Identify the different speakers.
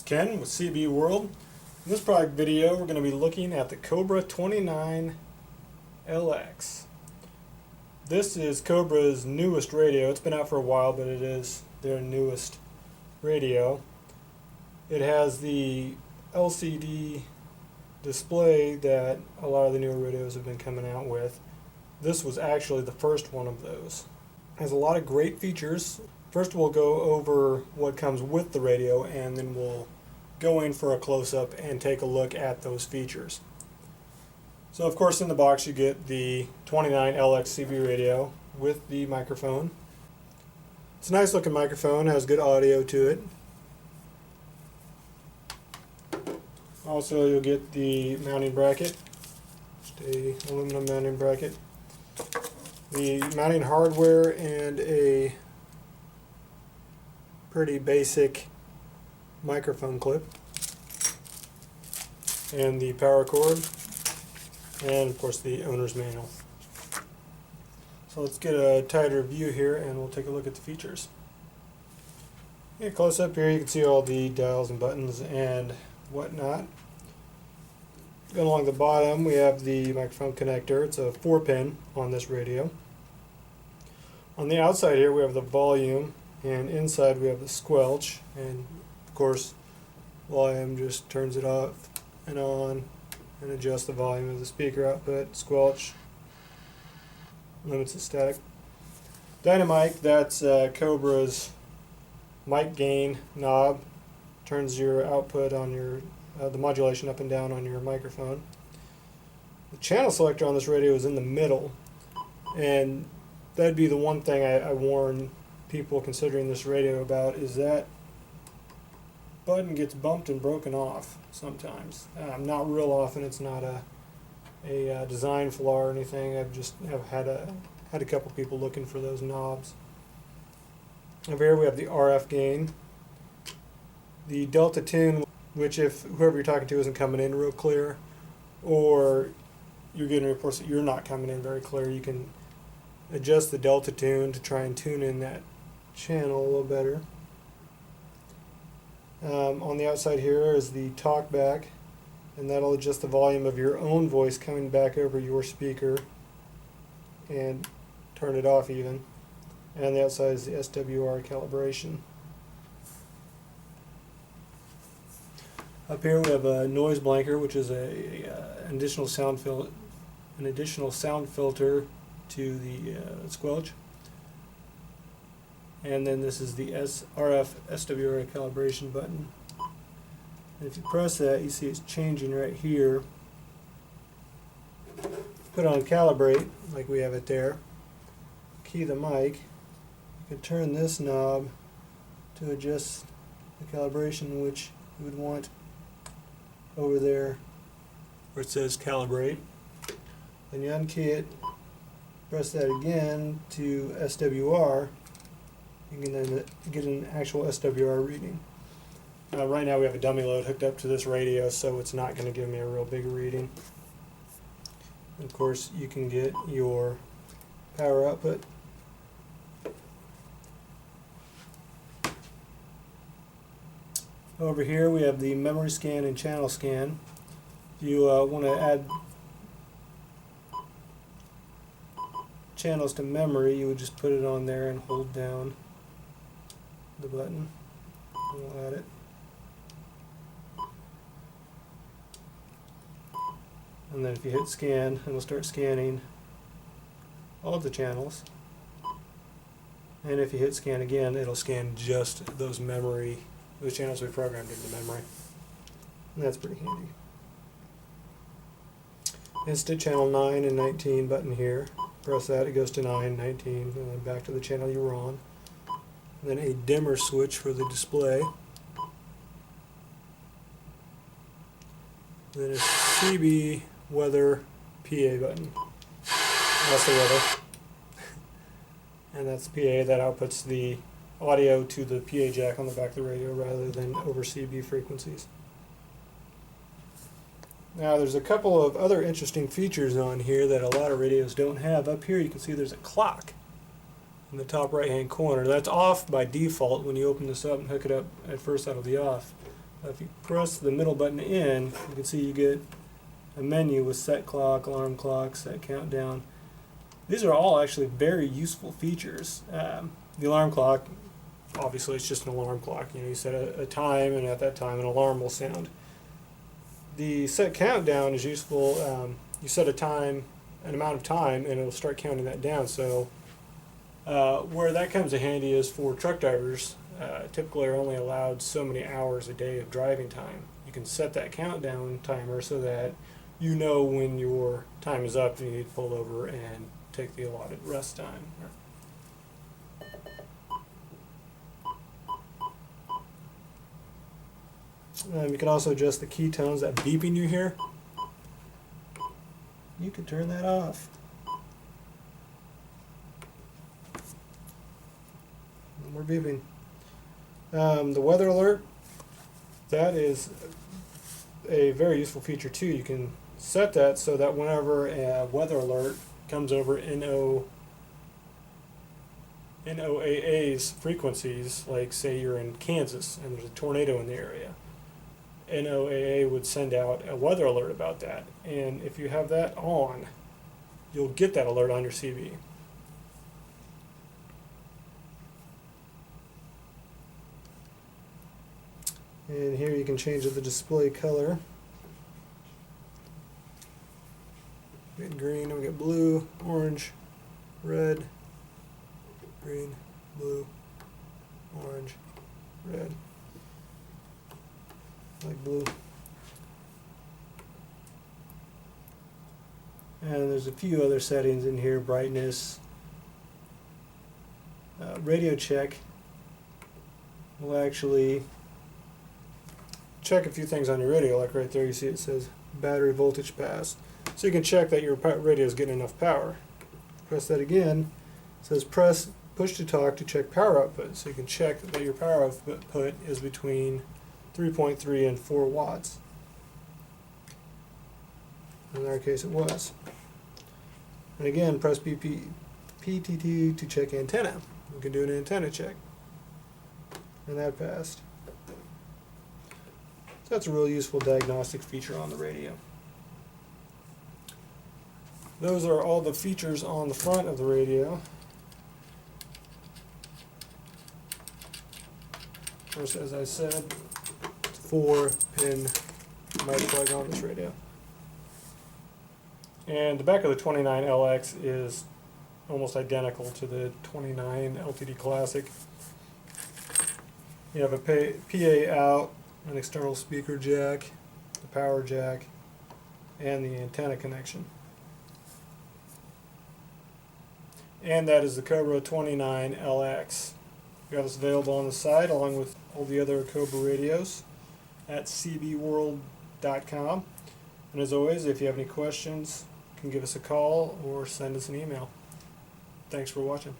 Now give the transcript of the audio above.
Speaker 1: Ken with CB World. In this product video we're going to be looking at the Cobra 29LX. This is Cobra's newest radio. It's been out for a while, but it is their newest radio. It has the LCD display that a lot of the newer radios have been coming out with. This was actually the first one of those. It has a lot of great features. First we'll go over what comes with the radio, and then we'll go in for a close-up and take a look at those features. So of course in the box you get the 29LX CB radio with the microphone. It's a nice looking microphone, has good audio to it. Also you'll get the mounting bracket, just a aluminum mounting bracket, the mounting hardware, and a pretty basic microphone clip, and the power cord, and of course the owner's manual. So let's get a tighter view here and we'll take a look at the features. Yeah, close up here you can see all the dials and buttons and whatnot. Going along the bottom we have the microphone connector. It's a 4-pin on this radio. On the outside here we have the volume, and inside we have the squelch, and of course volume just turns it off and on and adjusts the volume of the speaker output. Squelch limits the static. Dynamic, that's Cobra's mic gain knob, turns your output on your the modulation up and down on your microphone. The channel selector on this radio is in the middle, and that'd be the one thing I warn people considering this radio about, is that button gets bumped and broken off sometimes. Not real often. It's not a design flaw or anything. I've just had a couple people looking for those knobs. Over here we have the RF gain, the delta tune, which if whoever you're talking to isn't coming in real clear, or you're getting reports that you're not coming in very clear, you can adjust the delta tune to try and tune in that channel a little better. On the outside here is the talkback, and that'll adjust the volume of your own voice coming back over your speaker and turn it off even. And the outside is the SWR calibration. Up here we have a noise blanker, which is an additional sound filter to the squelch. And then this is the RF SWR calibration button. And if you press that, you see it's changing right here. Put on calibrate, like we have it there. Key the mic. You can turn this knob to adjust the calibration, which you would want over there where it says calibrate. Then you unkey it, press that again to SWR. You can then get an actual SWR reading. Right now we have a dummy load hooked up to this radio, so it's not going to give me a real big reading. Of course, you can get your power output. Over here we have the memory scan and channel scan. If you want to add channels to memory, you would just put it on there and hold down the button, and we'll add it. And then if you hit scan, it'll start scanning all of the channels. And if you hit scan again, it'll scan just those channels we programmed into memory. And that's pretty handy. Instant channel 9 and 19 button here. Press that, it goes to 9, 19, and then back to the channel you were on. And then a dimmer switch for the display. Then a CB weather PA button. That's the weather. And that's the PA that outputs the audio to the PA jack on the back of the radio rather than over CB frequencies. Now there's a couple of other interesting features on here that a lot of radios don't have. Up here you can see there's a clock in the top right hand corner. That's off by default when you open this up and hook it up. At first that'll be off. If you press the middle button in, you can see you get a menu with set clock, alarm clock, set countdown. These are all actually very useful features. The alarm clock, obviously it's just an alarm clock. You know, you set a time, and at that time an alarm will sound. The set countdown is useful. You set a time, an amount of time, and it'll start counting that down. So where that comes in handy is for truck drivers. Typically are only allowed so many hours a day of driving time. You can set that countdown timer so that you know when your time is up and you need to pull over and take the allotted rest time. You can also adjust the key tones, that beeping you hear. You can turn that off. No more beeping. The weather alert, that is a very useful feature too. You can set that so that whenever a weather alert comes over NOAA's frequencies, like say you're in Kansas and there's a tornado in the area, NOAA would send out a weather alert about that. And if you have that on, you'll get that alert on your CV. And here you can change the display color. We get green, we get blue, orange, red, green, blue, orange, red, like blue. And there's a few other settings in here, brightness, radio check will actually check a few things on your radio, like right there you see it says battery voltage pass. So you can check that your radio is getting enough power. Press that again, it says press push to talk to check power output. So you can check that your power output is between 3.3 and 4 watts. In our case it was. And again, press PTT to check antenna. We can do an antenna check. And that passed. So that's a really useful diagnostic feature on the radio. Those are all the features on the front of the radio. Of course, as I said, it's a 4-pin mic plug on this radio. And the back of the 29LX is almost identical to the 29 LTD Classic. You have a PA out, an external speaker jack, a power jack, and the antenna connection. And that is the Cobra 29LX. We have this available on the site along with all the other Cobra radios at cbworld.com. And as always, if you have any questions, you can give us a call or send us an email. Thanks for watching.